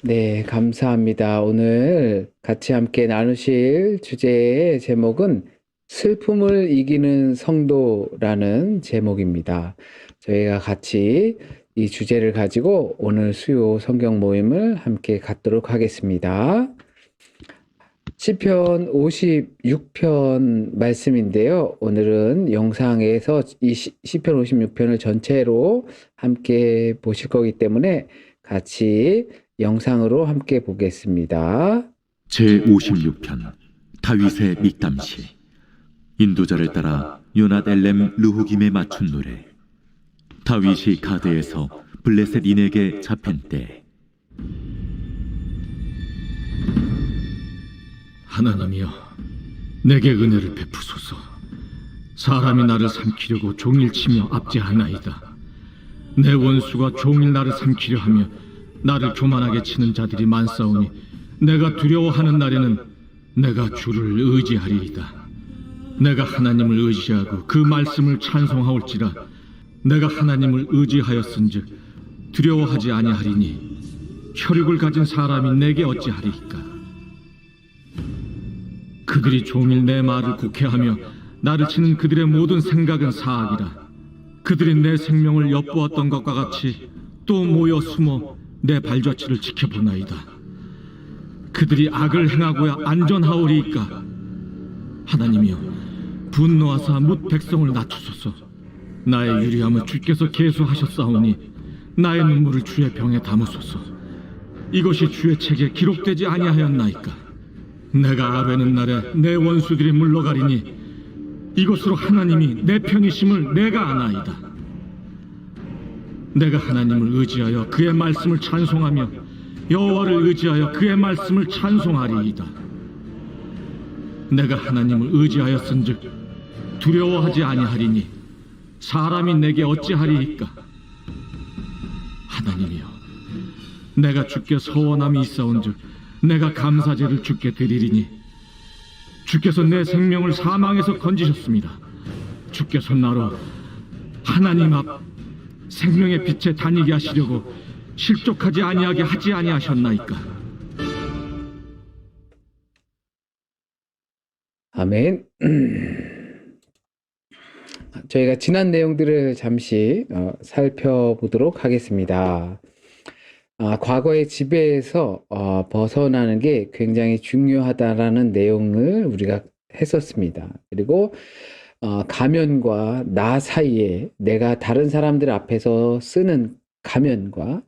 네, 감사합니다. 오늘 같이 함께 나누실 주제의 제목은 슬픔을 이기는 성도라는 제목입니다. 저희가 같이 이 주제를 가지고 오늘 수요 성경 모임을 함께 갖도록 하겠습니다. 시편 56편 말씀인데요. 오늘은 영상에서 이 시편 56편을 전체로 함께 보실 거기 때문에 같이 영상으로 함께 보겠습니다. 제56편 다윗의 믹담시. 인도자를 따라 요낫 엘렘 르후김에 맞춘 노래. 다윗이 가드에서 블레셋인에게 잡힌 때. 하나님이여, 내게 은혜를 베푸소서. 사람이 나를 삼키려고 종일 치며 압제하나이다. 내 원수가 종일 나를 삼키려 하며 나를 교만하게 치는 자들이 많사오니 내가 두려워하는 날에는 내가 주를 의지하리이다. 내가 하나님을 의지하고 그 말씀을 찬송하올지라. 내가 하나님을 의지하였은즉 두려워하지 아니하리니 혈육을 가진 사람이 내게 어찌하리이까. 그들이 종일 내 말을 곡해하며 나를 치는 그들의 모든 생각은 사악이라. 그들이 내 생명을 엿보았던 것과 같이 또 모여 숨어 내 발자취를 지켜보나이다. 그들이 악을 행하고야 안전하오리이까. 하나님이여, 분노하사 뭇 백성을 낮추소서. 나의 유리함을 주께서 계수하셨사오니 나의 눈물을 주의 병에 담으소서. 이것이 주의 책에 기록되지 아니하였나이까. 내가 아뢰는 날에 내 원수들이 물러가리니 이것으로 하나님이 내 편이심을 내가 아나이다. 내가 하나님을 의지하여 그의 말씀을 찬송하며 여호와를 의지하여 그의 말씀을 찬송하리이다. 내가 하나님을 의지하였은즉 두려워하지 아니하리니 사람이 내게 어찌하리이까. 하나님이여, 내가 주께 서원함이 있사온즉 내가 감사제를 주께 드리리니 주께서 내 생명을 사망에서 건지셨습니다. 주께서 나로 하나님 앞 생명의 빛에 다니게 하시려고 실족하지 아니하게 하지 아니하셨나이까. 아멘. 저희가 지난 내용들을 잠시 살펴보도록 하겠습니다. 과거의 지배에서 벗어나는 게 굉장히 중요하다라는 내용을 우리가 했었습니다. 그리고 가면과 나 사이에 내가 다른 사람들 앞에서 쓰는 가면과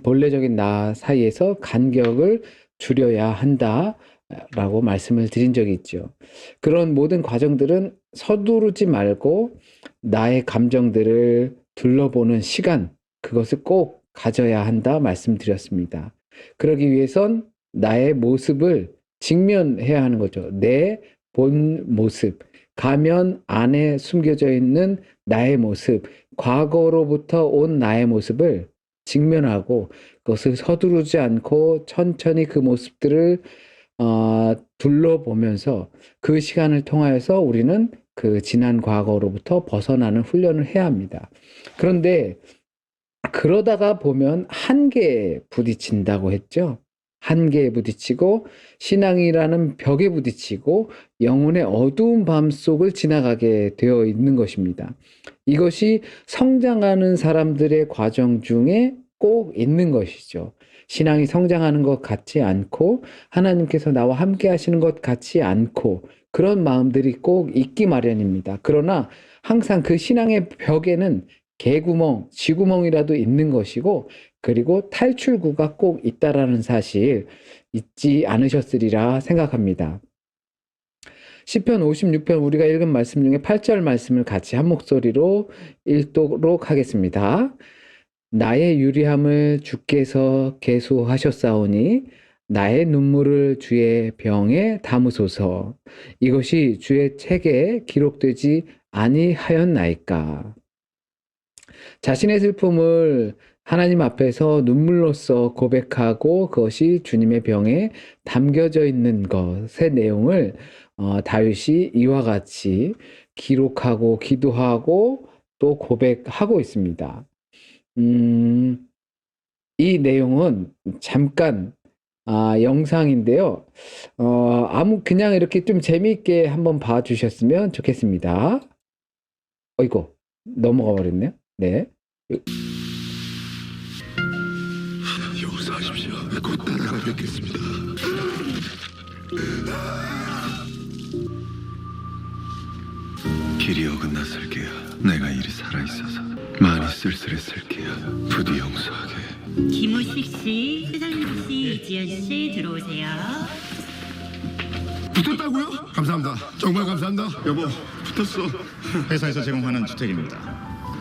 본래적인 나 사이에서 간격을 줄여야 한다라고 말씀을 드린 적이 있죠. 그런 모든 과정들은 서두르지 말고 나의 감정들을 둘러보는 시간, 그것을 꼭 가져야 한다 말씀드렸습니다. 그러기 위해선 나의 모습을 직면해야 하는 거죠. 내 본 모습, 가면 안에 숨겨져 있는 나의 모습, 과거로부터 온 나의 모습을 직면하고 그것을 서두르지 않고 천천히 그 모습들을 둘러보면서 그 시간을 통하여서 우리는 그 지난 과거로부터 벗어나는 훈련을 해야 합니다. 그런데 그러다가 보면 한계에 부딪힌다고 했죠. 한계에 부딪히고 신앙이라는 벽에 부딪히고 영혼의 어두운 밤 속을 지나가게 되어 있는 것입니다. 이것이 성장하는 사람들의 과정 중에 꼭 있는 것이죠. 신앙이 성장하는 것 같지 않고 하나님께서 나와 함께 하시는 것 같지 않고 그런 마음들이 꼭 있기 마련입니다. 그러나 항상 그 신앙의 벽에는 개구멍, 쥐구멍이라도 있는 것이고 그리고 탈출구가 꼭 있다라는 사실 잊지 않으셨으리라 생각합니다. 시편 56편 우리가 읽은 말씀 중에 8절 말씀을 같이 한 목소리로 읽도록 하겠습니다. 나의 유리함을 주께서 계수하셨사오니 나의 눈물을 주의 병에 담으소서. 이것이 주의 책에 기록되지 아니하였나이까. 자신의 슬픔을 하나님 앞에서 눈물로써 고백하고 그것이 주님의 병에 담겨져 있는 것의 내용을 다윗이 이와 같이 기록하고 기도하고 또 고백하고 있습니다. 이 내용은 잠깐 영상인데요. 그냥 이렇게 좀 재미있게 한번 봐주셨으면 좋겠습니다. 어이구, 넘어가 버렸네요. 네. 용서하십시오. 곧 따라가 뵙겠습니다. 길이 어긋났을게요. 내가 일이 살아있어서 많이 쓸쓸했을게요. 부디 용서하게. 김우식 씨, 최상민 씨, 이지연 씨 들어오세요. 붙었다고요? 감사합니다. 정말 감사합니다. 여보, 붙었어. 회사에서 제공하는 주택입니다.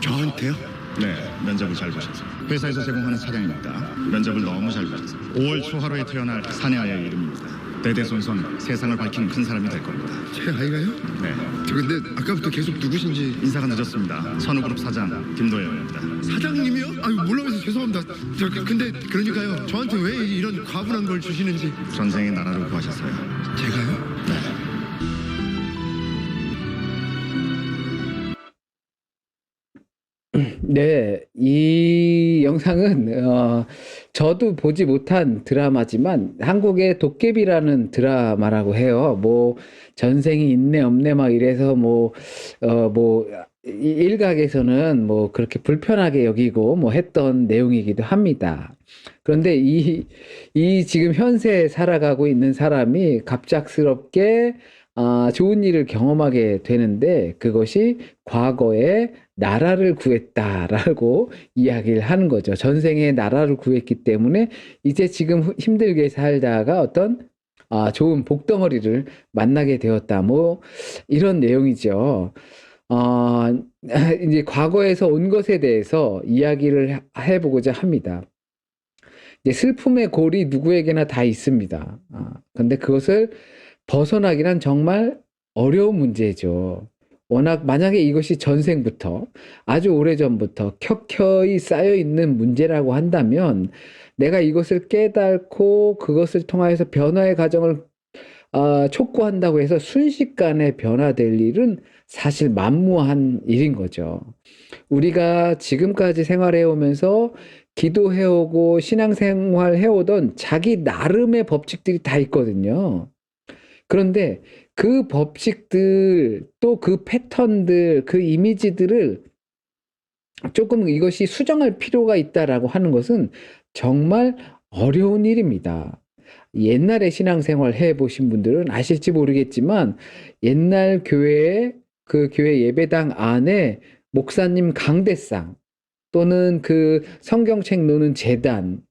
저한테요? 네, 면접을 잘 보셔서. 회사에서 제공하는 차량입니다. 면접을 너무 잘 보셔서. 5월 초하루에 태어날 사내아이의 이름입니다. 대대손손 세상을 밝히는 큰 사람이 될 겁니다. 제 아이가요? 네, 저 근데 아까부터 계속 누구신지. 인사가 늦었습니다. 선우그룹 사장 김도영입니다. 사장님이요? 아유, 몰라서 죄송합니다. 근데 그러니까요. 저한테 왜 이런 과분한 걸 주시는지. 전생에 나라를 구하셨어요. 제가요? 네, 이 영상은 저도 보지 못한 드라마지만 한국의 도깨비라는 드라마라고 해요. 뭐 전생이 있네 없네 막 이래서 일각에서는 뭐 그렇게 불편하게 여기고 뭐 했던 내용이기도 합니다. 그런데 이 지금 현세에 살아가고 있는 사람이 갑작스럽게 좋은 일을 경험하게 되는데 그것이 과거에 나라를 구했다라고 이야기를 하는 거죠. 전생에 나라를 구했기 때문에 이제 지금 힘들게 살다가 어떤 좋은 복덩어리를 만나게 되었다. 뭐 이런 내용이죠. 이제 과거에서 온 것에 대해서 이야기를 해보고자 합니다. 이제 슬픔의 골이 누구에게나 다 있습니다. 근데 그것을 벗어나기란 정말 어려운 문제죠. 워낙 만약에 이것이 전생부터 아주 오래전부터 켜켜이 쌓여 있는 문제라고 한다면 내가 이것을 깨닫고 그것을 통하여서 변화의 과정을 촉구한다고 해서 순식간에 변화될 일은 사실 만무한 일인 거죠. 우리가 지금까지 생활해 오면서 기도해 오고 신앙생활 해오던 자기 나름의 법칙들이 다 있거든요. 그런데 그 법칙들, 또 그 패턴들, 그 이미지들을 조금 이것이 수정할 필요가 있다라고 하는 것은 정말 어려운 일입니다. 옛날에 신앙생활 해보신 분들은 아실지 모르겠지만 옛날 교회에 그 교회 예배당 안에 목사님 강대상 또는 그 성경책 놓는 제단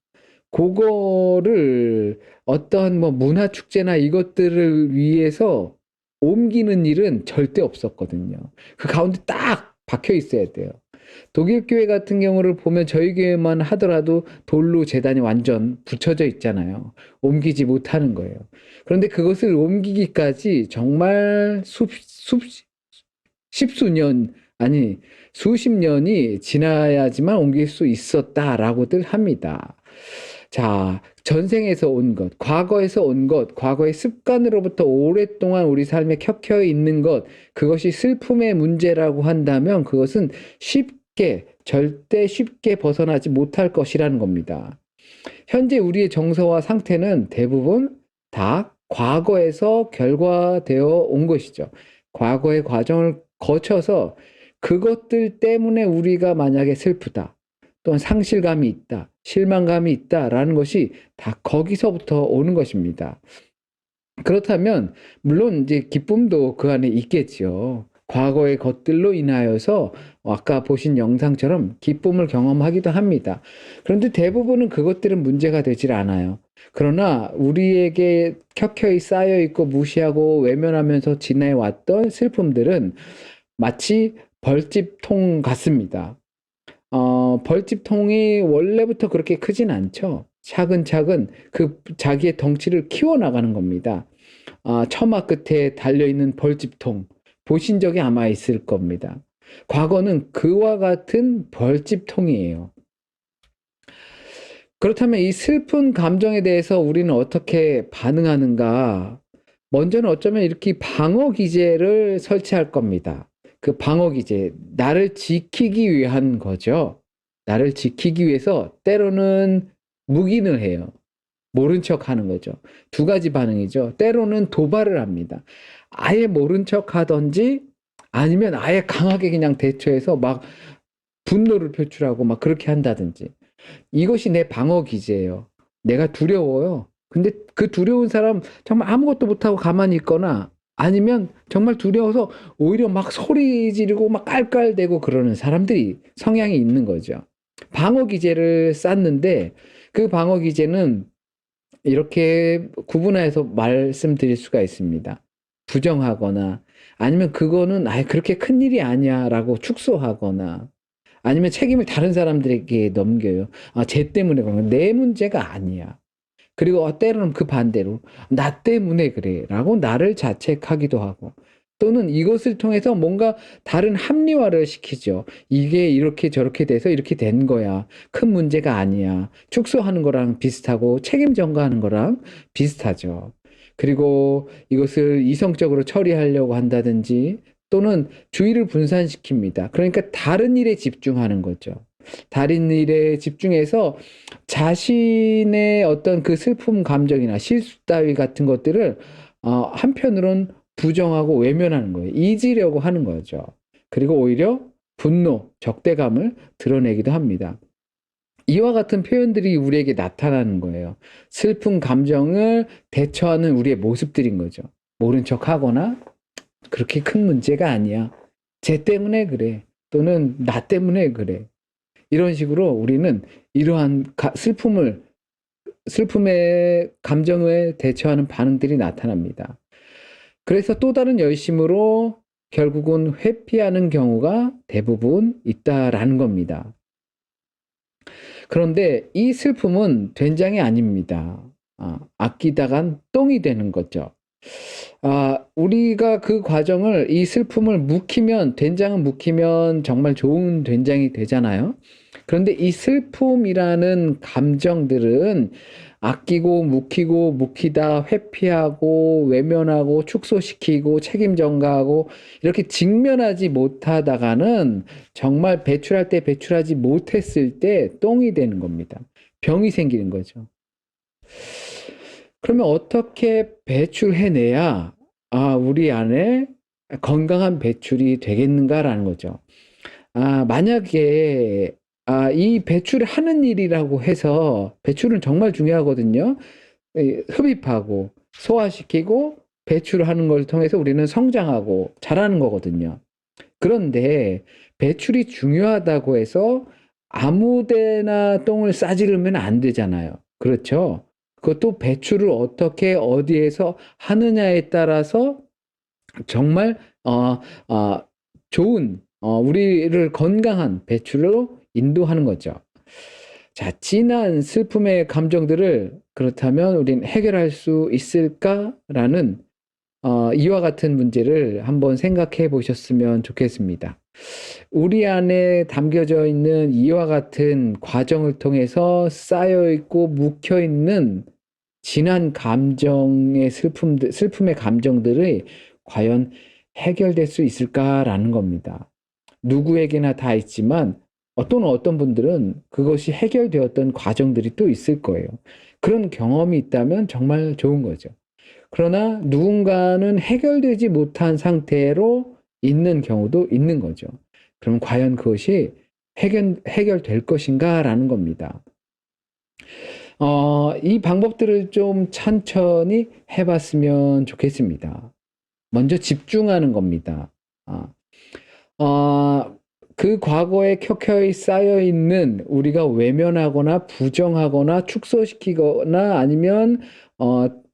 그거를 어떤 뭐 문화축제나 이것들을 위해서 옮기는 일은 절대 없었거든요. 그 가운데 딱 박혀 있어야 돼요. 독일 교회 같은 경우를 보면 저희 교회만 하더라도 돌로 제단이 완전 붙여져 있잖아요. 옮기지 못하는 거예요. 그런데 그것을 옮기기까지 정말 십수년, 아니 수십 년이 지나야지만 옮길 수 있었다라고들 합니다. 자, 전생에서 온 것, 과거에서 온 것, 과거의 습관으로부터 오랫동안 우리 삶에 켜켜 있는 것, 그것이 슬픔의 문제라고 한다면 그것은 절대 쉽게 벗어나지 못할 것이라는 겁니다. 현재 우리의 정서와 상태는 대부분 다 과거에서 결과되어 온 것이죠. 과거의 과정을 거쳐서 그것들 때문에 우리가 만약에 슬프다, 또는 상실감이 있다, 실망감이 있다라는 것이 다 거기서부터 오는 것입니다. 그렇다면 물론 이제 기쁨도 그 안에 있겠죠. 과거의 것들로 인하여서 아까 보신 영상처럼 기쁨을 경험하기도 합니다. 그런데 대부분은 그것들은 문제가 되질 않아요. 그러나 우리에게 켜켜이 쌓여 있고 무시하고 외면하면서 지내왔던 슬픔들은 마치 벌집통 같습니다. 벌집통이 원래부터 그렇게 크진 않죠. 차근차근 그 자기의 덩치를 키워나가는 겁니다. 처마 끝에 달려있는 벌집통 보신 적이 아마 있을 겁니다. 과거는 그와 같은 벌집통이에요. 그렇다면 이 슬픈 감정에 대해서 우리는 어떻게 반응하는가? 먼저는 어쩌면 이렇게 방어 기제를 설치할 겁니다. 그 방어 기제, 나를 지키기 위한 거죠. 나를 지키기 위해서 때로는 묵인을 해요. 모른 척 하는 거죠. 두 가지 반응이죠. 때로는 도발을 합니다. 아예 모른 척 하든지 아니면 아예 강하게 그냥 대처해서 막 분노를 표출하고 막 그렇게 한다든지. 이것이 내 방어 기제예요. 내가 두려워요. 근데 그 두려운 사람 정말 아무것도 못하고 가만히 있거나 아니면 정말 두려워서 오히려 막 소리 지르고 막 깔깔대고 그러는 사람들이 성향이 있는 거죠. 방어 기제를 쌓는데 그 방어 기제는 이렇게 구분해서 말씀드릴 수가 있습니다. 부정하거나 아니면 그거는 아예 그렇게 큰 일이 아니야라고 축소하거나 아니면 책임을 다른 사람들에게 넘겨요. 아, 쟤 때문에 그런 거야. 내 문제가 아니야. 그리고 때로는 그 반대로 나 때문에 그래라고 나를 자책하기도 하고 또는 이것을 통해서 뭔가 다른 합리화를 시키죠. 이게 이렇게 저렇게 돼서 이렇게 된 거야. 큰 문제가 아니야. 축소하는 거랑 비슷하고 책임 전가하는 거랑 비슷하죠. 그리고 이것을 이성적으로 처리하려고 한다든지 또는 주의를 분산시킵니다. 그러니까 다른 일에 집중하는 거죠. 다른 일에 집중해서 자신의 어떤 그 슬픔 감정이나 실수 따위 같은 것들을 한편으론 부정하고 외면하는 거예요. 잊으려고 하는 거죠. 그리고 오히려 분노, 적대감을 드러내기도 합니다. 이와 같은 표현들이 우리에게 나타나는 거예요. 슬픈 감정을 대처하는 우리의 모습들인 거죠. 모른 척 하거나 그렇게 큰 문제가 아니야. 쟤 때문에 그래. 또는 나 때문에 그래. 이런 식으로 우리는 이러한 슬픔의 감정에 대처하는 반응들이 나타납니다. 그래서 또 다른 열심으로 결국은 회피하는 경우가 대부분 있다라는 겁니다. 그런데 이 슬픔은 된장이 아닙니다. 아끼다간 똥이 되는 거죠. 우리가 그 과정을 이 슬픔을 된장은 묵히면 정말 좋은 된장이 되잖아요. 그런데 이 슬픔이라는 감정들은 아끼고 묵히다 회피하고 외면하고 축소시키고 책임 전가하고 이렇게 직면하지 못하다가는 정말 배출할 때 배출하지 못했을 때 똥이 되는 겁니다. 병이 생기는 거죠. 그러면 어떻게 배출해내야 우리 안에 건강한 배출이 되겠는가라는 거죠. 만약에 이 배출을 하는 일이라고 해서 배출은 정말 중요하거든요. 흡입하고 소화시키고 배출을 하는 걸 통해서 우리는 성장하고 자라는 거거든요. 그런데 배출이 중요하다고 해서 아무 데나 똥을 싸지르면 안 되잖아요. 그렇죠? 그것도 배출을 어떻게 어디에서 하느냐에 따라서 정말 좋은 우리를 건강한 배출로 인도하는 거죠. 자, 진한 슬픔의 감정들을 그렇다면 우린 해결할 수 있을까라는 이와 같은 문제를 한번 생각해 보셨으면 좋겠습니다. 우리 안에 담겨져 있는 이와 같은 과정을 통해서 쌓여 있고 묵혀 있는 진한 감정의 슬픔의 감정들이 과연 해결될 수 있을까라는 겁니다. 누구에게나 다 있지만 어떤 분들은 그것이 해결되었던 과정들이 또 있을 거예요. 그런 경험이 있다면 정말 좋은 거죠. 그러나 누군가는 해결되지 못한 상태로 있는 경우도 있는 거죠. 그럼 과연 그것이 해결될 것인가라는 겁니다. 이 방법들을 좀 천천히 해봤으면 좋겠습니다. 먼저 집중하는 겁니다. 그 과거에 켜켜이 쌓여있는 우리가 외면하거나 부정하거나 축소시키거나 아니면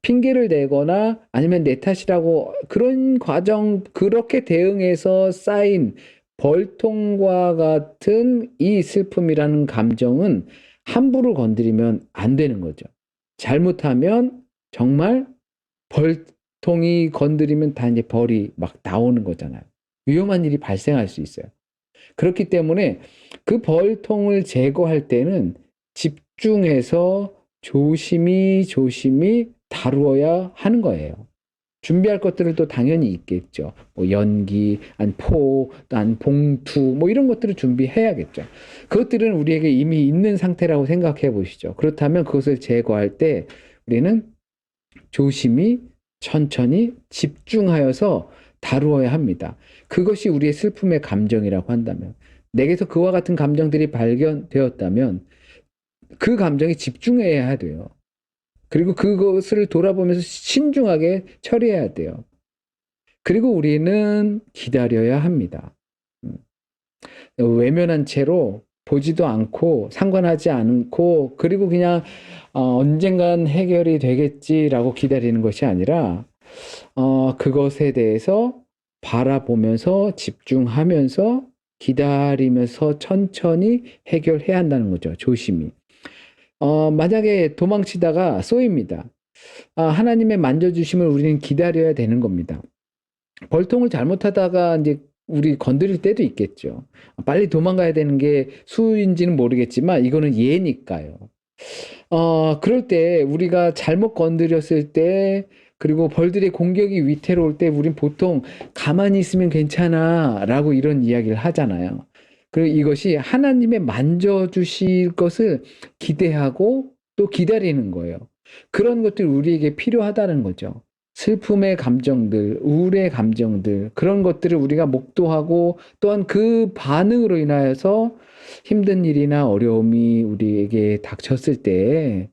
핑계를 대거나 아니면 내 탓이라고 그런 과정 그렇게 대응해서 쌓인 벌통과 같은 이 슬픔이라는 감정은 함부로 건드리면 안 되는 거죠. 잘못하면 정말 벌통이 건드리면 다 이제 벌이 막 나오는 거잖아요. 위험한 일이 발생할 수 있어요. 그렇기 때문에 그 벌통을 제거할 때는 집중해서 조심히 다루어야 하는 거예요. 준비할 것들을 또 당연히 있겠죠. 뭐 연기, 포, 또 봉투, 뭐 이런 것들을 준비해야겠죠. 그것들은 우리에게 이미 있는 상태라고 생각해 보시죠. 그렇다면 그것을 제거할 때 우리는 조심히 천천히 집중하여서 다루어야 합니다. 그것이 우리의 슬픔의 감정이라고 한다면, 내게서 그와 같은 감정들이 발견되었다면 그 감정에 집중해야 돼요. 그리고 그것을 돌아보면서 신중하게 처리해야 돼요. 그리고 우리는 기다려야 합니다. 외면한 채로 보지도 않고 상관하지 않고 그리고 그냥 언젠간 해결이 되겠지라고 기다리는 것이 아니라 그것에 대해서 바라보면서 집중하면서 기다리면서 천천히 해결해야 한다는 거죠. 조심히. 만약에 도망치다가 쏘입니다. 하나님의 만져주심을 우리는 기다려야 되는 겁니다. 벌통을 잘못하다가 이제 우리 건드릴 때도 있겠죠. 빨리 도망가야 되는 게 수인지는 모르겠지만 이거는 예니까요. 그럴 때 우리가 잘못 건드렸을 때 그리고 벌들의 공격이 위태로울 때 우린 보통 가만히 있으면 괜찮아 라고 이런 이야기를 하잖아요. 그리고 이것이 하나님의 만져주실 것을 기대하고 또 기다리는 거예요. 그런 것들이 우리에게 필요하다는 거죠. 슬픔의 감정들, 우울의 감정들, 그런 것들을 우리가 목도하고 또한 그 반응으로 인하여서 힘든 일이나 어려움이 우리에게 닥쳤을 때,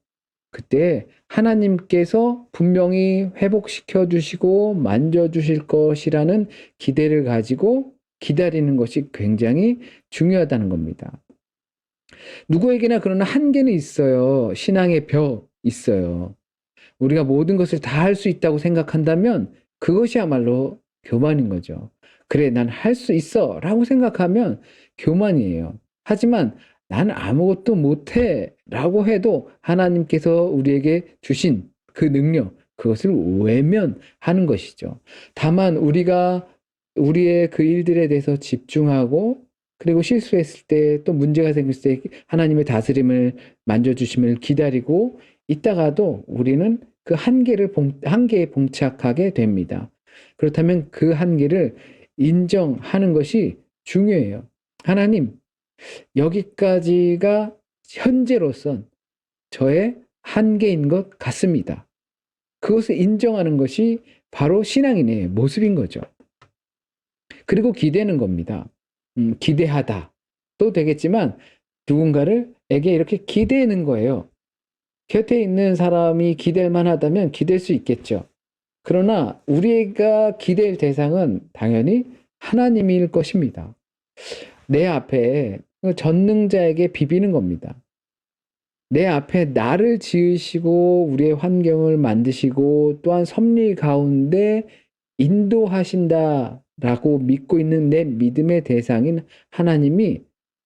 그때 하나님께서 분명히 회복시켜 주시고 만져주실 것이라는 기대를 가지고 기다리는 것이 굉장히 중요하다는 겁니다. 누구에게나 그러나 한계는 있어요. 신앙의 벽 있어요. 우리가 모든 것을 다 할 수 있다고 생각한다면 그것이야말로 교만인 거죠. 그래, 난 할 수 있어 라고 생각하면 교만이에요. 하지만 나는 아무것도 못해 라고 해도 하나님께서 우리에게 주신 그 능력, 그것을 외면하는 것이죠. 다만 우리가 우리의 그 일들에 대해서 집중하고 그리고 실수했을 때 또 문제가 생겼을 때 하나님의 다스림을 만져주심을 기다리고 있다가도 우리는 그 한계에 봉착하게 됩니다. 그렇다면 그 한계를 인정하는 것이 중요해요. 하나님, 여기까지가 현재로선 저의 한계인 것 같습니다. 그것을 인정하는 것이 바로 신앙인의 모습인 거죠. 그리고 기대는 겁니다. 기대하다 또 되겠지만 누군가에게 이렇게 기대는 거예요. 곁에 있는 사람이 기댈 만하다면 기댈 수 있겠죠. 그러나 우리가 기댈 대상은 당연히 하나님일 것입니다. 내 앞에 전능자에게 비비는 겁니다. 내 앞에 나를 지으시고 우리의 환경을 만드시고 또한 섭리 가운데 인도하신다라고 믿고 있는 내 믿음의 대상인 하나님이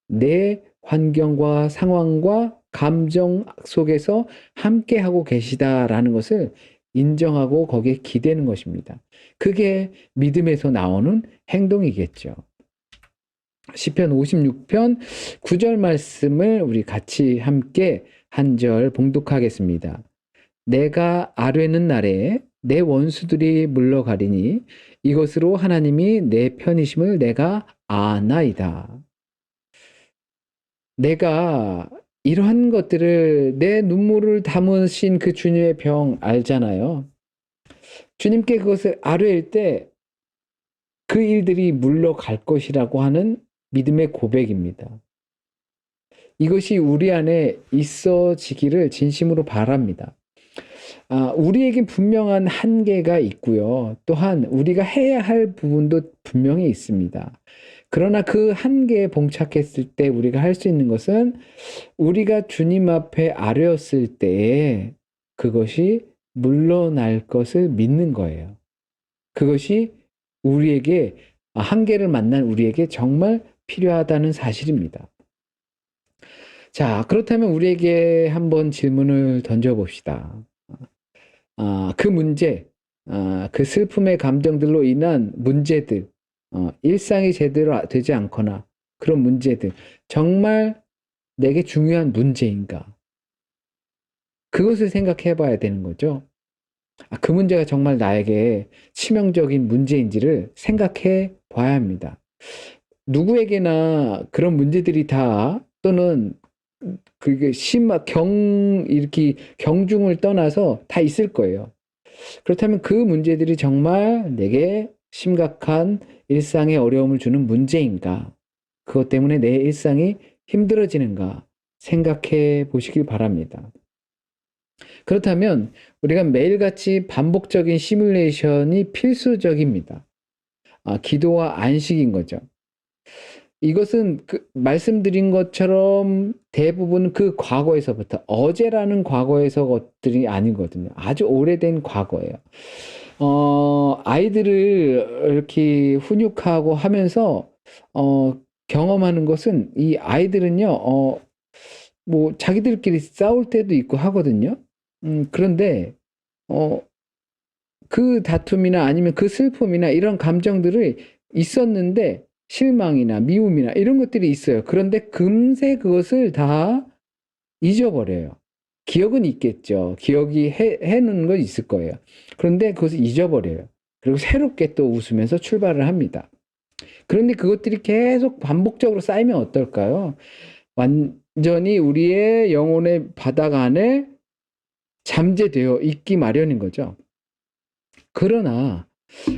내 환경과 상황과 감정 속에서 함께하고 계시다라는 것을 인정하고 거기에 기대는 것입니다. 그게 믿음에서 나오는 행동이겠죠. 시편 56편 9절 말씀을 우리 같이 함께 한 절 봉독하겠습니다. 내가 아뢰는 날에 내 원수들이 물러가리니 이것으로 하나님이 내 편이심을 내가 아나이다. 내가 이러한 것들을 내 눈물을 담으신 그 주님의 병 알잖아요. 주님께 그것을 아뢰일 때 그 일들이 물러갈 것이라고 하는 믿음의 고백입니다. 이것이 우리 안에 있어지기를 진심으로 바랍니다. 우리에게 분명한 한계가 있고요. 또한 우리가 해야 할 부분도 분명히 있습니다. 그러나 그 한계에 봉착했을 때 우리가 할 수 있는 것은 우리가 주님 앞에 아뢰었을 때에 그것이 물러날 것을 믿는 거예요. 그것이 우리에게 한계를 만난 우리에게 정말 필요하다는 사실입니다. 자, 그렇다면 우리에게 한번 질문을 던져봅시다. 그 문제, 그 슬픔의 감정들로 인한 문제들, 일상이 제대로 되지 않거나 그런 문제들, 정말 내게 중요한 문제인가? 그것을 생각해 봐야 되는 거죠. 그 문제가 정말 나에게 치명적인 문제인지를 생각해 봐야 합니다. 누구에게나 그런 문제들이 다 또는 그게 이렇게 경중을 떠나서 다 있을 거예요. 그렇다면 그 문제들이 정말 내게 심각한 일상에 어려움을 주는 문제인가? 그것 때문에 내 일상이 힘들어지는가? 생각해 보시길 바랍니다. 그렇다면 우리가 매일같이 반복적인 시뮬레이션이 필수적입니다. 기도와 안식인 거죠. 이것은 말씀드린 것처럼 대부분 그 과거에서부터 어제라는 과거에서 것들이 아니거든요. 아주 오래된 과거예요. 아이들을 이렇게 훈육하고 하면서 경험하는 것은 이 아이들은요, 뭐 자기들끼리 싸울 때도 있고 하거든요. 그런데 그 다툼이나 아니면 그 슬픔이나 이런 감정들이 있었는데 실망이나 미움이나 이런 것들이 있어요. 그런데 금세 그것을 다 잊어버려요. 기억은 있겠죠. 기억이 해놓은 건 있을 거예요. 그런데 그것을 잊어버려요. 그리고 새롭게 또 웃으면서 출발을 합니다. 그런데 그것들이 계속 반복적으로 쌓이면 어떨까요? 완전히 우리의 영혼의 바닥 안에 잠재되어 있기 마련인 거죠. 그러나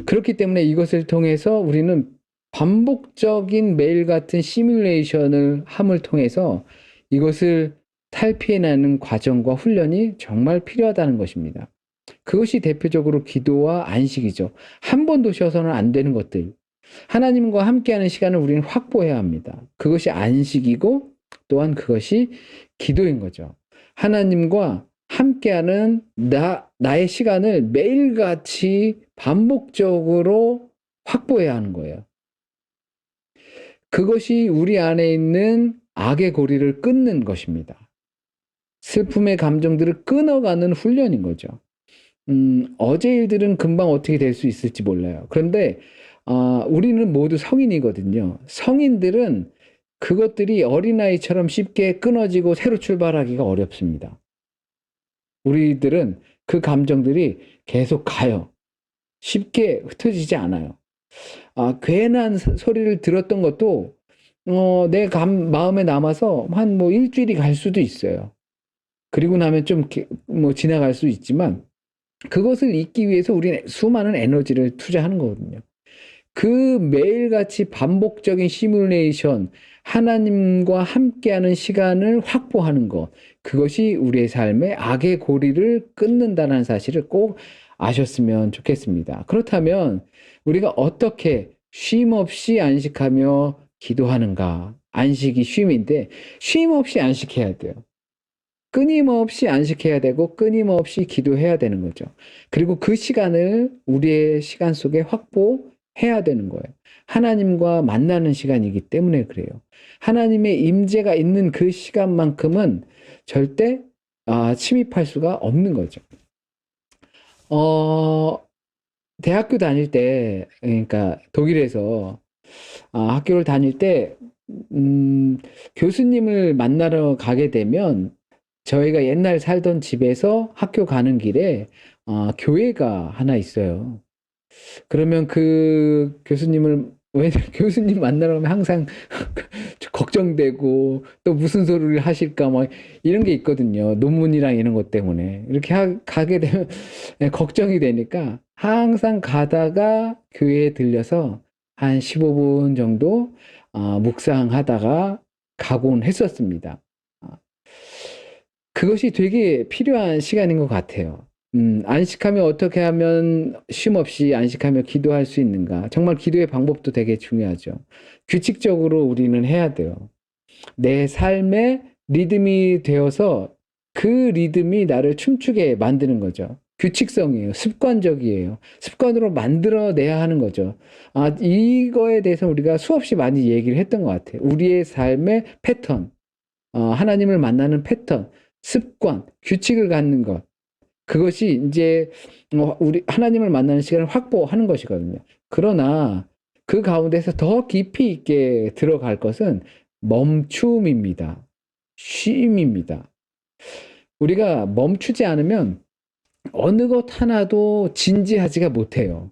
그렇기 때문에 이것을 통해서 우리는 반복적인 매일 같은 시뮬레이션을 함을 통해서 이것을 탈피해내는 과정과 훈련이 정말 필요하다는 것입니다. 그것이 대표적으로 기도와 안식이죠. 한 번도 쉬어서는 안 되는 것들. 하나님과 함께하는 시간을 우리는 확보해야 합니다. 그것이 안식이고 또한 그것이 기도인 거죠. 하나님과 함께하는 나의 시간을 매일같이 반복적으로 확보해야 하는 거예요. 그것이 우리 안에 있는 악의 고리를 끊는 것입니다. 슬픔의 감정들을 끊어가는 훈련인 거죠. 어제 일들은 금방 어떻게 될 수 있을지 몰라요. 그런데 우리는 모두 성인이거든요. 성인들은 그것들이 어린아이처럼 쉽게 끊어지고 새로 출발하기가 어렵습니다. 우리들은 그 감정들이 계속 가요. 쉽게 흩어지지 않아요. 괜한 소리를 들었던 것도 내 마음에 남아서 한 뭐 일주일이 갈 수도 있어요. 그리고 나면 좀 뭐 지나갈 수 있지만 그것을 잊기 위해서 우리는 수많은 에너지를 투자하는 거거든요. 그 매일같이 반복적인 시뮬레이션, 하나님과 함께하는 시간을 확보하는 것, 그것이 우리의 삶의 악의 고리를 끊는다는 사실을 꼭 아셨으면 좋겠습니다. 그렇다면 우리가 어떻게 쉼 없이 안식하며 기도하는가? 안식이 쉼인데 쉼 없이 안식해야 돼요. 끊임없이 안식해야 되고 끊임없이 기도해야 되는 거죠. 그리고 그 시간을 우리의 시간 속에 확보해야 되는 거예요. 하나님과 만나는 시간이기 때문에 그래요. 하나님의 임재가 있는 그 시간만큼은 절대 침입할 수가 없는 거죠. 대학교 다닐 때, 그러니까 독일에서 학교를 다닐 때 교수님을 만나러 가게 되면 저희가 옛날 살던 집에서 학교 가는 길에 교회가 하나 있어요. 그러면 그 왜 교수님 만나러 가면 항상 걱정되고 또 무슨 소리를 하실까 뭐 이런 게 있거든요. 논문이랑 이런 것 때문에. 이렇게 가게 되면 걱정이 되니까 항상 가다가 교회에 들려서 한 15분 정도 묵상하다가 가곤 했었습니다. 그것이 되게 필요한 시간인 것 같아요. 안식하며 어떻게 하면 쉼 없이 안식하며 기도할 수 있는가? 정말 기도의 방법도 되게 중요하죠. 규칙적으로 우리는 해야 돼요. 내 삶의 리듬이 되어서 그 리듬이 나를 춤추게 만드는 거죠. 규칙성이에요. 습관적이에요. 습관으로 만들어내야 하는 거죠. 이거에 대해서 우리가 수없이 많이 얘기를 했던 것 같아요. 우리의 삶의 패턴, 하나님을 만나는 패턴, 습관, 규칙을 갖는 것. 그것이 이제 우리 하나님을 만나는 시간을 확보하는 것이거든요. 그러나 그 가운데서 더 깊이 있게 들어갈 것은 멈춤입니다. 쉼입니다. 우리가 멈추지 않으면 어느 것 하나도 진지하지가 못해요.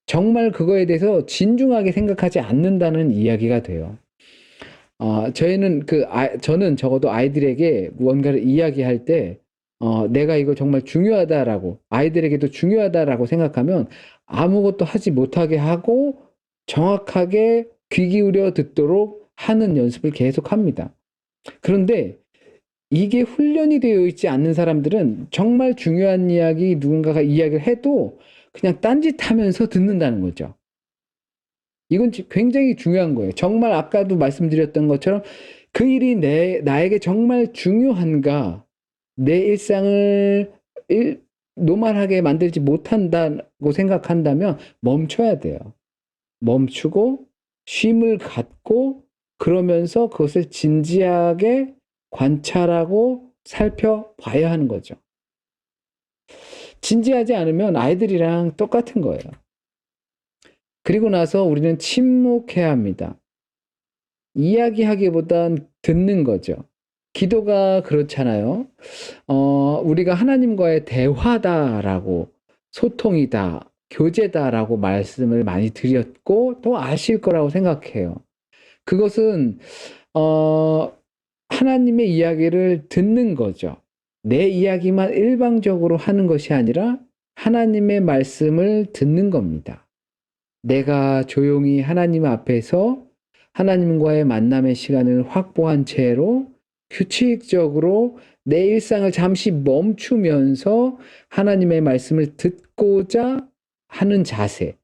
정말 그거에 대해서 진중하게 생각하지 않는다는 이야기가 돼요. 저는 적어도 아이들에게 무언가를 이야기할 때, 내가 이거 정말 중요하다라고, 아이들에게도 중요하다라고 생각하면 아무것도 하지 못하게 하고 정확하게 귀 기울여 듣도록 하는 연습을 계속 합니다. 그런데 이게 훈련이 되어 있지 않는 사람들은 정말 중요한 이야기, 누군가가 이야기를 해도 그냥 딴짓하면서 듣는다는 거죠. 이건 굉장히 중요한 거예요. 정말 아까도 말씀드렸던 것처럼 그 일이 나에게 정말 중요한가, 내 일상을 노멀하게 만들지 못한다고 생각한다면 멈춰야 돼요. 멈추고 쉼을 갖고 그러면서 그것을 진지하게 관찰하고 살펴봐야 하는 거죠. 진지하지 않으면 아이들이랑 똑같은 거예요. 그리고 나서 우리는 침묵해야 합니다. 이야기하기보단 듣는 거죠. 기도가 그렇잖아요. 우리가 하나님과의 대화다라고, 소통이다, 교제다라고 말씀을 많이 드렸고 또 아실 거라고 생각해요. 그것은 하나님의 이야기를 듣는 거죠. 내 이야기만 일방적으로 하는 것이 아니라 하나님의 말씀을 듣는 겁니다. 내가 조용히 하나님 앞에서 하나님과의 만남의 시간을 확보한 채로 규칙적으로 내 일상을 잠시 멈추면서 하나님의 말씀을 듣고자 하는 자세.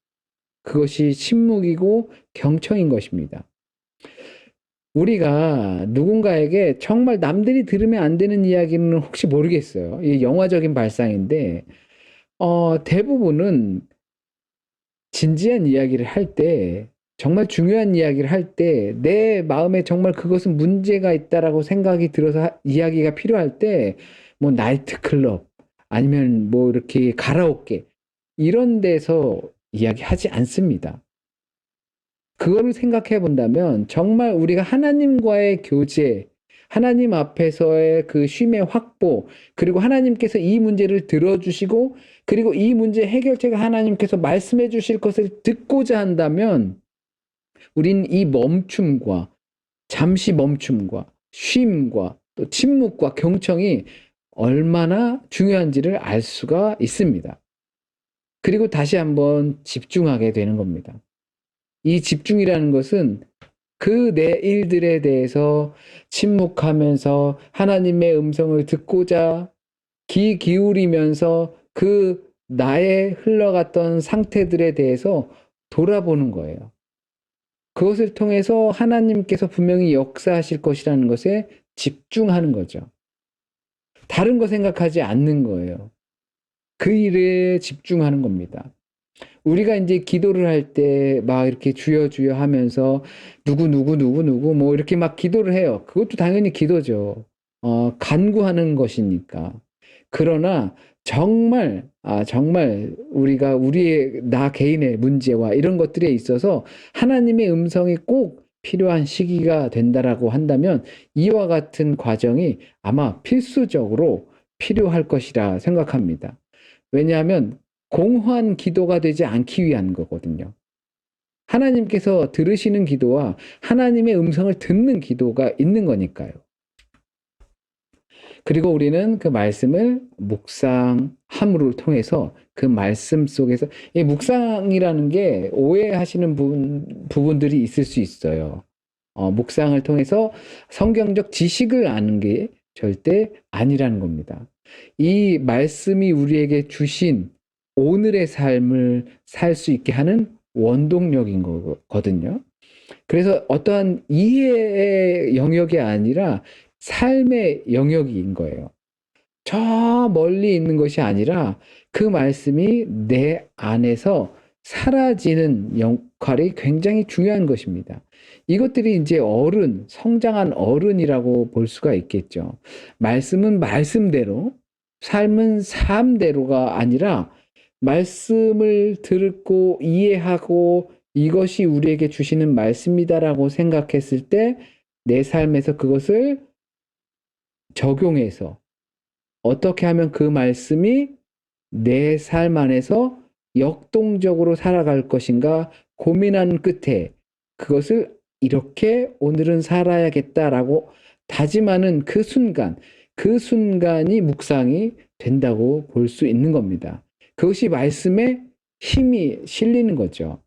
그것이 침묵이고 경청인 것입니다. 우리가 누군가에게 정말 남들이 들으면 안 되는 이야기는 혹시 모르겠어요. 이게 영화적인 발상인데, 대부분은 진지한 이야기를 할 때, 정말 중요한 이야기를 할 때, 내 마음에 정말 그것은 문제가 있다라고 생각이 들어서 이야기가 필요할 때, 뭐 나이트클럽, 아니면 뭐 이렇게 가라오케, 이런 데서 이야기하지 않습니다. 그거를 생각해 본다면 정말 우리가 하나님과의 교제, 하나님 앞에서의 그 쉼의 확보, 그리고 하나님께서 이 문제를 들어주시고, 그리고 이 문제 해결책을 하나님께서 말씀해 주실 것을 듣고자 한다면, 우린 이 멈춤과, 잠시 멈춤과, 쉼과, 또 침묵과 경청이 얼마나 중요한지를 알 수가 있습니다. 그리고 다시 한번 집중하게 되는 겁니다. 이 집중이라는 것은 그 내 일들에 대해서 침묵하면서 하나님의 음성을 듣고자 귀 기울이면서 그 나의 흘러갔던 상태들에 대해서 돌아보는 거예요. 그것을 통해서 하나님께서 분명히 역사하실 것이라는 것에 집중하는 거죠. 다른 거 생각하지 않는 거예요. 그 일에 집중하는 겁니다. 우리가 이제 기도를 할 때 막 이렇게 주여 주여 하면서 누구 뭐 이렇게 막 기도를 해요. 그것도 당연히 기도죠. 간구하는 것이니까. 그러나 정말 우리가 나 개인의 문제와 이런 것들에 있어서 하나님의 음성이 꼭 필요한 시기가 된다라고 한다면 이와 같은 과정이 아마 필수적으로 필요할 것이라 생각합니다. 왜냐하면 공허한 기도가 되지 않기 위한 거거든요. 하나님께서 들으시는 기도와 하나님의 음성을 듣는 기도가 있는 거니까요. 그리고 우리는 그 말씀을 묵상함을 통해서 그 말씀 속에서, 이 묵상이라는 게 오해하시는 부분들이 있을 수 있어요. 묵상을 통해서 성경적 지식을 아는 게 절대 아니라는 겁니다. 이 말씀이 우리에게 주신 오늘의 삶을 살 수 있게 하는 원동력인 거거든요. 그래서 어떠한 이해의 영역이 아니라 삶의 영역인 거예요. 저 멀리 있는 것이 아니라 그 말씀이 내 안에서 사라지는 역할이 굉장히 중요한 것입니다. 이것들이 이제 성장한 어른이라고 볼 수가 있겠죠. 말씀은 말씀대로, 삶은 삶대로가 아니라 말씀을 듣고 이해하고 이것이 우리에게 주시는 말씀이다라고 생각했을 때 내 삶에서 그것을 적용해서 어떻게 하면 그 말씀이 내 삶 안에서 역동적으로 살아갈 것인가 고민하는 끝에 그것을 이렇게 오늘은 살아야겠다라고 다짐하는 그 순간, 그 순간이 묵상이 된다고 볼 수 있는 겁니다. 그것이 말씀에 힘이 실리는 거죠.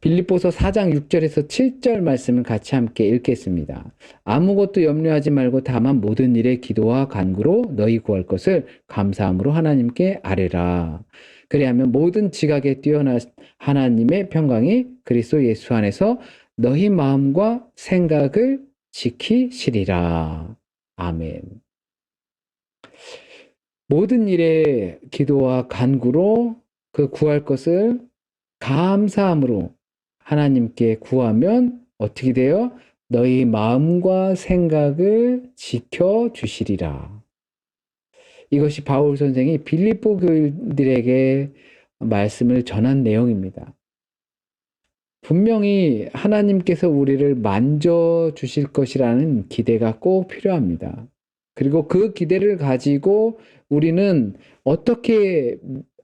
빌립보서 4장 6절에서 7절 말씀을 같이 함께 읽겠습니다. 아무것도 염려하지 말고 다만 모든 일에 기도와 간구로 너희 구할 것을 감사함으로 하나님께 아뢰라. 그리하면 모든 지각에 뛰어난 하나님의 평강이 그리스도 예수 안에서 너희 마음과 생각을 지키시리라. 아멘. 모든 일에 기도와 간구로 그 구할 것을 감사함으로 하나님께 구하면 어떻게 돼요? 너희 마음과 생각을 지켜주시리라. 이것이 바울 선생이 빌립보 교인들에게 말씀을 전한 내용입니다. 분명히 하나님께서 우리를 만져주실 것이라는 기대가 꼭 필요합니다. 그리고 그 기대를 가지고 우리는 어떻게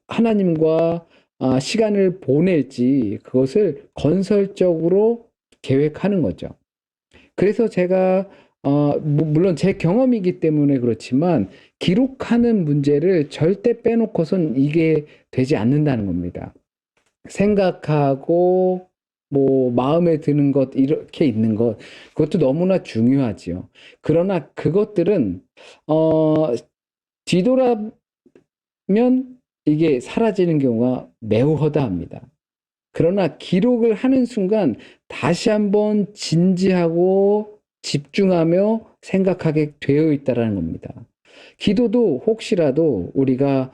하나님과 시간을 보낼지 그것을 건설적으로 계획하는 거죠. 그래서 제가 물론 제 경험이기 때문에 그렇지만 기록하는 문제를 절대 빼놓고선 이게 되지 않는다는 겁니다. 생각하고 뭐 마음에 드는 것 이렇게 있는 것 그것도 너무나 중요하지요. 그러나 그것들은 뒤돌아면 이게 사라지는 경우가 매우 허다합니다. 그러나 기록을 하는 순간 다시 한번 진지하고 집중하며 생각하게 되어 있다는 겁니다. 기도도 혹시라도 우리가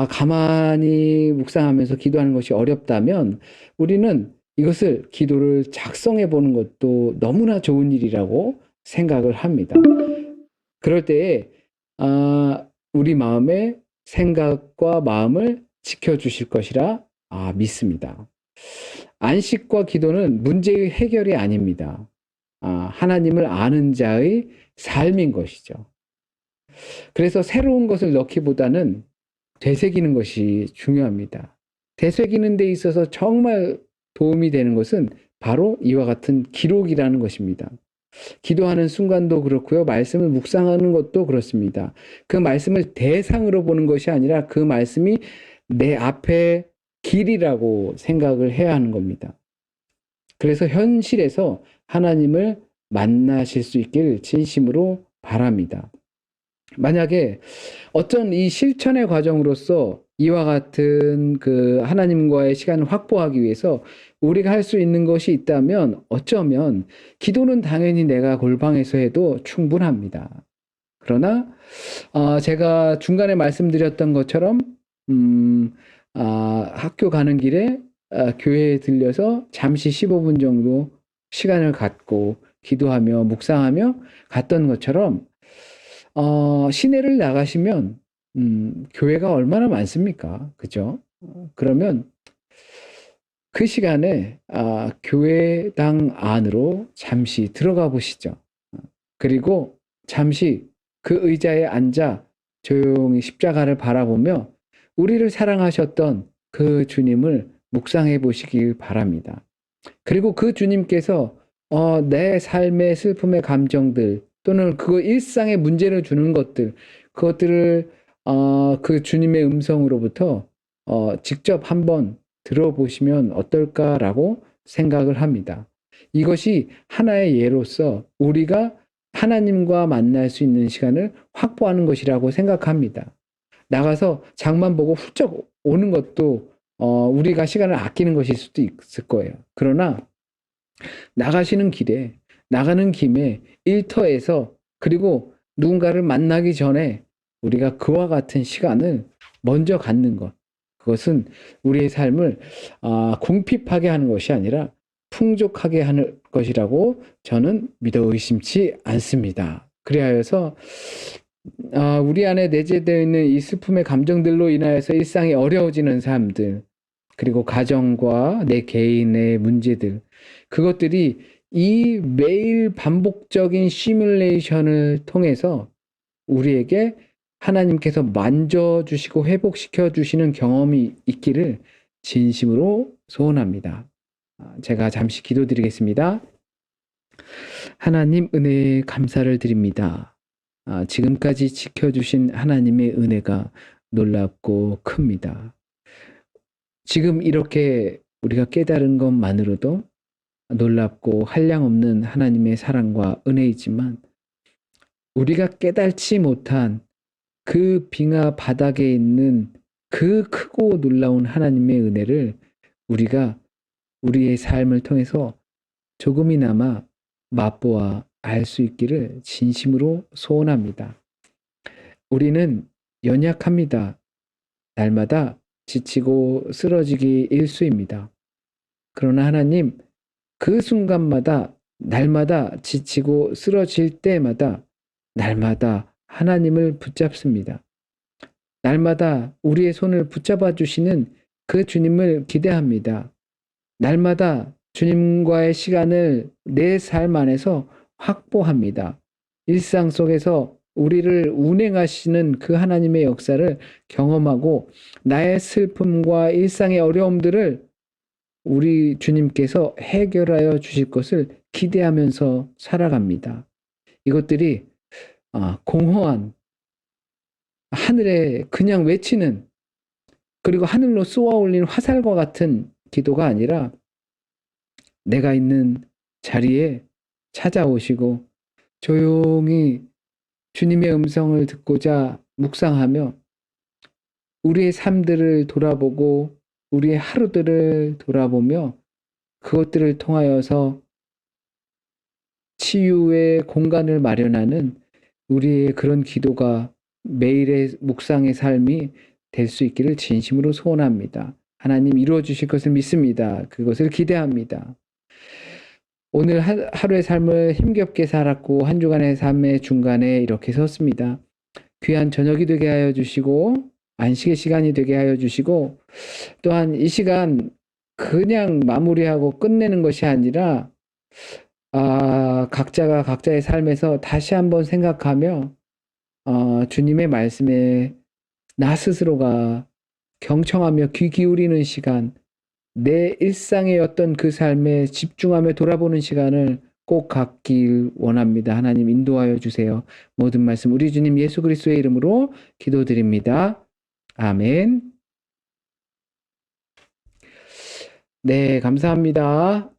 가만히 묵상하면서 기도하는 것이 어렵다면 우리는 이것을 기도를 작성해 보는 것도 너무나 좋은 일이라고 생각을 합니다. 그럴 때에 우리 마음의 생각과 마음을 지켜주실 것이라 믿습니다. 안식과 기도는 문제의 해결이 아닙니다. 하나님을 아는 자의 삶인 것이죠. 그래서 새로운 것을 넣기보다는 되새기는 것이 중요합니다. 되새기는 데 있어서 정말 도움이 되는 것은 바로 이와 같은 기록이라는 것입니다. 기도하는 순간도 그렇고요. 말씀을 묵상하는 것도 그렇습니다. 그 말씀을 대상으로 보는 것이 아니라 그 말씀이 내 앞에 길이라고 생각을 해야 하는 겁니다. 그래서 현실에서 하나님을 만나실 수 있길 진심으로 바랍니다. 만약에 어떤 이 실천의 과정으로서 이와 같은 그 하나님과의 시간을 확보하기 위해서 우리가 할 수 있는 것이 있다면 어쩌면 기도는 당연히 내가 골방에서 해도 충분합니다. 그러나 제가 중간에 말씀드렸던 것처럼 학교 가는 길에 교회에 들려서 잠시 15분 정도 시간을 갖고 기도하며 묵상하며 갔던 것처럼 시내를 나가시면 교회가 얼마나 많습니까? 그죠? 그러면 그 시간에 교회당 안으로 잠시 들어가 보시죠. 그리고 잠시 그 의자에 앉아 조용히 십자가를 바라보며 우리를 사랑하셨던 그 주님을 묵상해 보시길 바랍니다. 그리고 그 주님께서 내 삶의 슬픔의 감정들 또는 그 일상의 문제를 주는 것들 그것들을 그 주님의 음성으로부터 직접 한번 들어보시면 어떨까라고 생각을 합니다. 이것이 하나의 예로서 우리가 하나님과 만날 수 있는 시간을 확보하는 것이라고 생각합니다. 나가서 장만 보고 훌쩍 오는 것도 우리가 시간을 아끼는 것일 수도 있을 거예요. 그러나 나가시는 길에 나가는 김에 일터에서 그리고 누군가를 만나기 전에 우리가 그와 같은 시간을 먼저 갖는 것 그것은 우리의 삶을 궁핍하게 하는 것이 아니라 풍족하게 하는 것이라고 저는 믿어 의심치 않습니다. 그리하여서 우리 안에 내재되어 있는 이 슬픔의 감정들로 인하여서 일상이 어려워지는 사람들 그리고 가정과 내 개인의 문제들 그것들이 이 매일 반복적인 시뮬레이션을 통해서 우리에게 하나님께서 만져주시고 회복시켜 주시는 경험이 있기를 진심으로 소원합니다. 제가 잠시 기도드리겠습니다. 하나님 은혜에 감사를 드립니다. 지금까지 지켜주신 하나님의 은혜가 놀랍고 큽니다. 지금 이렇게 우리가 깨달은 것만으로도 놀랍고 한량없는 하나님의 사랑과 은혜이지만 우리가 깨달지 못한 그 빙하 바닥에 있는 그 크고 놀라운 하나님의 은혜를 우리가 우리의 삶을 통해서 조금이나마 맛보아 알 수 있기를 진심으로 소원합니다. 우리는 연약합니다. 날마다 지치고 쓰러지기 일쑤입니다. 그러나 하나님, 그 순간마다 날마다 지치고 쓰러질 때마다 날마다 하나님을 붙잡습니다. 날마다 우리의 손을 붙잡아 주시는 그 주님을 기대합니다. 날마다 주님과의 시간을 내 삶 안에서 확보합니다. 일상 속에서 우리를 운행하시는 그 하나님의 역사를 경험하고 나의 슬픔과 일상의 어려움들을 우리 주님께서 해결하여 주실 것을 기대하면서 살아갑니다. 이것들이 공허한 하늘에 그냥 외치는 그리고 하늘로 쏘아 올린 화살과 같은 기도가 아니라 내가 있는 자리에 찾아오시고 조용히 주님의 음성을 듣고자 묵상하며 우리의 삶들을 돌아보고 우리의 하루들을 돌아보며 그것들을 통하여서 치유의 공간을 마련하는 우리의 그런 기도가 매일의 묵상의 삶이 될 수 있기를 진심으로 소원합니다. 하나님 이루어 주실 것을 믿습니다. 그것을 기대합니다. 오늘 하루의 삶을 힘겹게 살았고 한 주간의 삶의 중간에 이렇게 섰습니다. 귀한 저녁이 되게 하여 주시고 안식의 시간이 되게 하여 주시고 또한 이 시간 그냥 마무리하고 끝내는 것이 아니라 각자가 각자의 삶에서 다시 한번 생각하며 주님의 말씀에 나 스스로가 경청하며 귀 기울이는 시간, 내 일상의 어떤 그 삶에 집중하며 돌아보는 시간을 꼭 갖길 원합니다. 하나님 인도하여 주세요. 모든 말씀 우리 주님 예수 그리스도의 이름으로 기도드립니다. 아멘. 네, 감사합니다.